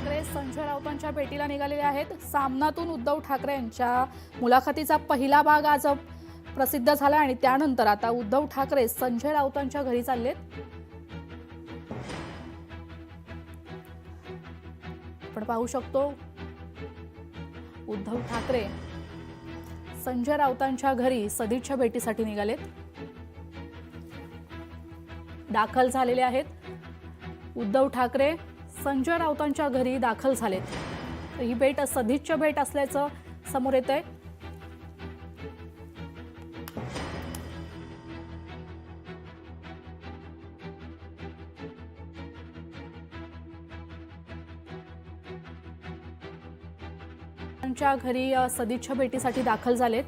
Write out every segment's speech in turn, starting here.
ठाकरे संजय राऊतांच्या भेटीला निघालेले आहेत। सामनातून उद्धव ठाकरे यांच्या मुलाखतीचा पहिला भाग आज प्रसिद्ध झाला आणि त्यानंतर आता उद्धव ठाकरे संजय राऊतांच्या घरी चाललेत। आपण पाहू शकतो उद्धव ठाकरे संजय राऊतांच्या घरी सदिच्छा भेटीसाठी निघालेत, दाखल झालेले आहेत। उद्धव ठाकरे संजय राऊतांच्या घरी दाखल झालेत। ही भेट सदिच्छा भेट असल्याचं समोर येतंय। त्यांच्या घरी सदिच्छा भेटीसाठी दाखल झालेत।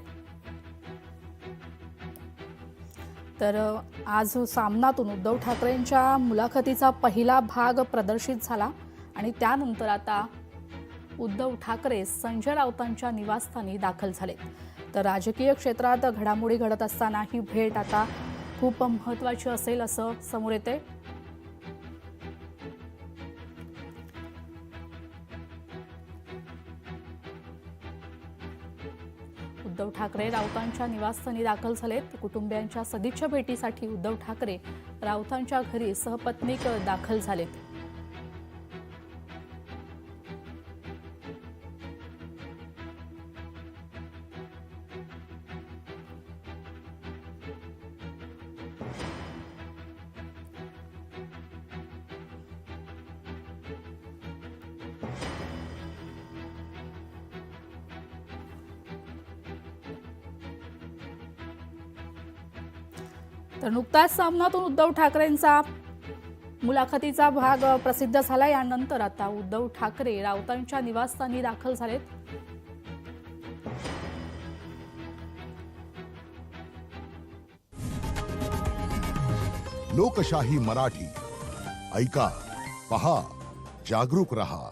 तर आज सामनातून उद्धव ठाकरेंच्या मुलाखतीचा पहिला भाग प्रदर्शित झाला आणि त्यानंतर आता उद्धव ठाकरे संजय राऊतांच्या निवासस्थानी दाखल झाले। तर राजकीय क्षेत्रात घडामोडी घडत असताना ही भेट आता खूप महत्त्वाची असेल असं समोर येते। उद्धव ठाकरे राऊतांच्या निवासस्थानी दाखल झालेत। कुटुंबियांच्या सदिच्छा भेटीसाठी उद्धव ठाकरे राऊतांच्या घरी सहपत्नीक दाखल झालेत। तर नुकताच सामनातून उद्धव ठाकरेंचा मुलाखतीचा भाग प्रसिद्ध झाला। यानंतर आता उद्धव ठाकरे राऊतांच्या निवासस्थानी दाखल झालेत। लोकशाही मराठी ऐका, पहा, जागरूक रहा।